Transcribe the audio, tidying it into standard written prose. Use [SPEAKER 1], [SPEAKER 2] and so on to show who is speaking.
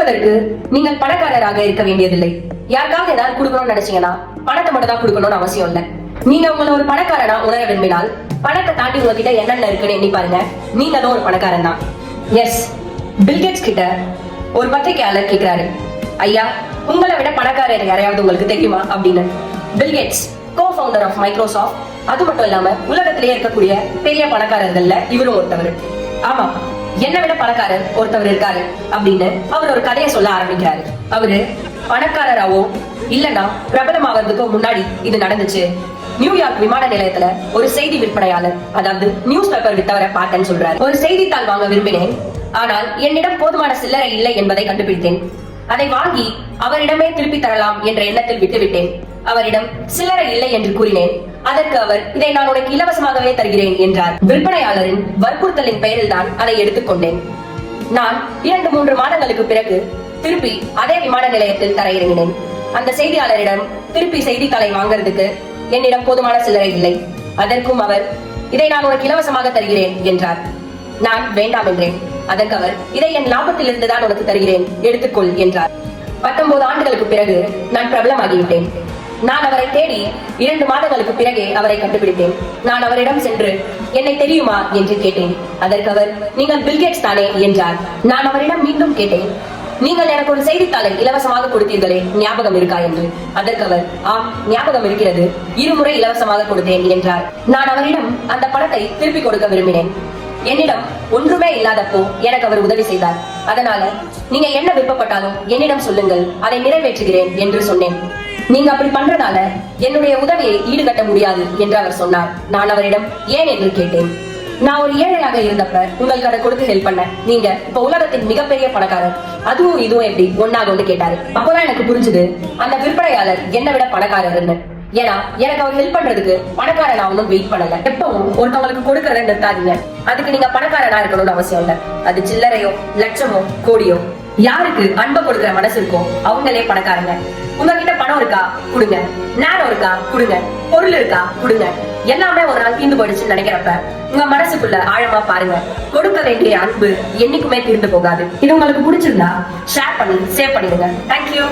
[SPEAKER 1] கொடுப்பதற்கு நீங்கள் பணக்காரராக இருக்க வேண்டியதில்லை. யாருக்காவது ஏதாவது கொடுக்கணும்னு நினைச்சீங்கன்னா பணத்தை மட்டும் தான் கொடுக்கணும்னு அவசியம் இல்லை. நீங்க உங்களை ஒரு பணக்காரனா உணர விரும்பினால் பணத்தை தாண்டி உங்ககிட்ட என்னென்ன இருக்குன்னு எண்ணி பாருங்க. நீங்களும் ஒரு பணக்காரன் தான். எஸ், பில்கேட்ஸ் கிட்ட ஒரு பத்திரிகையாளர் கேட்கிறாரு, ஐயா உங்களை விட பணக்காரர் யாரையாவது உங்களுக்கு தெரியுமா அப்படின்னு. பில்கேட்ஸ் கோ-ஃபவுண்டர் ஆஃப் மைக்ரோசாஃப்ட், அது மட்டும் இல்லாம உலகத்திலேயே இருக்கக்கூடிய பெரிய பணக்காரர்கள்ல இவரும் ஒருத்தவர். ஆமா, என்னை விட பணக்காரர் ஒருத்தவர் இருக்காரு அப்படின்னு அவர் ஒரு கதையை சொல்ல ஆரம்பிக்கிறாரு. அவரு பணக்காரராவோ இல்லன்னா பிரபலமாவதுக்கு முன்னாடி இது நடந்துச்சு. நியூயார்க் விமான நிலையத்துல ஒரு செய்தி விற்பனையாளர், அதாவது நியூஸ் பேப்பர் வித்தவரை பார்த்தேன்னு சொல்றாரு. ஒரு செய்தித்தாள் வாங்க விரும்பினேன், ஆனால் என்னிடம் போதுமான சில்லறை இல்லை என்பதை கண்டுபிடித்தேன். அதை வாங்கி அவரிடமே திருப்பி தரலாம் என்ற எண்ணத்தில் விட்டுவிட்டேன். அவரிடம் சில்லறை இல்லை என்று கூறினேன். அதற்கு அவர், இதை நான் உனக்கு இலவசமாகவே தருகிறேன் என்றார். விற்பனையாளரின் வற்புறுத்தலின் பெயரில் தான் அதை எடுத்துக்கொண்டேன். நான் 2-3 மாதங்களுக்கு பிறகு திருப்பி அதே விமான நிலையத்தில் தரையிறங்கினேன். அந்த செய்தியாளரிடம் திருப்பி செய்தித்தாளை வாங்குறதுக்கு என்னிடம் போதுமான சில்லறை இல்லை. அதற்கும் அவர், இதை நான் உனக்கு இலவசமாக தருகிறேன் என்றார். நான் வேண்டாம் என்றேன். அதற்கு அவர், இதை என் லாபத்தில் இருந்துதான் உனக்கு தருகிறேன், எடுத்துக்கொள் என்றார். 19 ஆண்டுகளுக்கு பிறகு நான் பிரபலமாகிவிட்டேன். நான் அவரை தேடி 2 மாதங்களுக்கு பிறகே அவரை கண்டுபிடித்தேன். நான் அவரிடம் சென்று, என்னை தெரியுமா என்று கேட்டேன். அதற்கு அவர், நீங்கள் பில்கேட்ஸ் தானே என்றார். நான் அவரிடம் மீண்டும் கேட்டேன், நீங்கள் எனக்கு ஒரு செய்தித்தாளை இலவசமாக கொடுத்தீர்களே, ஞாபகம் இருக்கா என்று. அதற்கு அவர், ஆம் ஞாபகம் இருக்கிறது, 2 முறை இலவசமாக கொடுத்தேன் என்றார். நான் அவரிடம் அந்த பணத்தை திருப்பி கொடுக்க விரும்பினேன். என்னிடம் ஒன்றுமே இல்லாதப்போ எனக்கு அவர் உதவி செய்தார். அதனால நீங்க என்ன விருப்பப்பட்டாலும் என்னிடம் சொல்லுங்கள், அதை நிறைவேற்றுகிறேன் என்று சொன்னேன். நீங்க அப்படி பண்றதால என்னுடைய உதவியை ஈடுகட்ட முடியாது என்று அவர் சொன்னார். நான் அவரிடம் ஏன் என்று கேட்டேன். நான் ஒரு ஏழையாக இருந்தப்ப உங்களுக்கு அதை கொடுத்து ஹெல்ப் பண்ண, நீங்க இப்ப உலகத்தின் மிகப்பெரிய பணக்காரர், அதுவும் இதுவும் எப்படி ஒன்னாக வந்து கேட்டாரு. அப்பதான் எனக்கு புரிஞ்சுது அந்த விற்பனையாளர் என்னை விட பணக்காரர்னு. ஏன்னா எனக்கு அவர் ஹெல்ப் பண்றதுக்கு பணக்காரன் ஆகணும் வெயிட் பண்ணல. எப்பவும் ஒருத்தவங்களுக்கு கொடுக்கறத நிறுத்தாதீங்க. அதுக்கு நீங்க பணக்காரனா இருக்கணும்னு அவசியம் இல்ல. அது சில்லறையோ லட்சமோ கோடியோ, யாருக்கு அன்பை கொடுக்கிற மனசு இருக்கோ அவங்களே பணக்காரங்க. உங்ககிட்ட பணம் இருக்கா கொடுங்க, நேரம் இருக்கா கொடுங்க, பொருள் இருக்கா கொடுங்க. எல்லாமே ஒரு நாள் தீர்ந்து போயிடுச்சுன்னு நினைக்கிறப்ப உங்க மனசுக்குள்ள ஆழமா பாருங்க. கொடுக்க வேண்டிய அன்பு என்னைக்குமே தீர்ந்து போகாது. இது உங்களுக்கு பிடிச்சிருந்தா ஷேர் பண்ணி சேவ் பண்ணிடுங்க. தேங்க்யூ.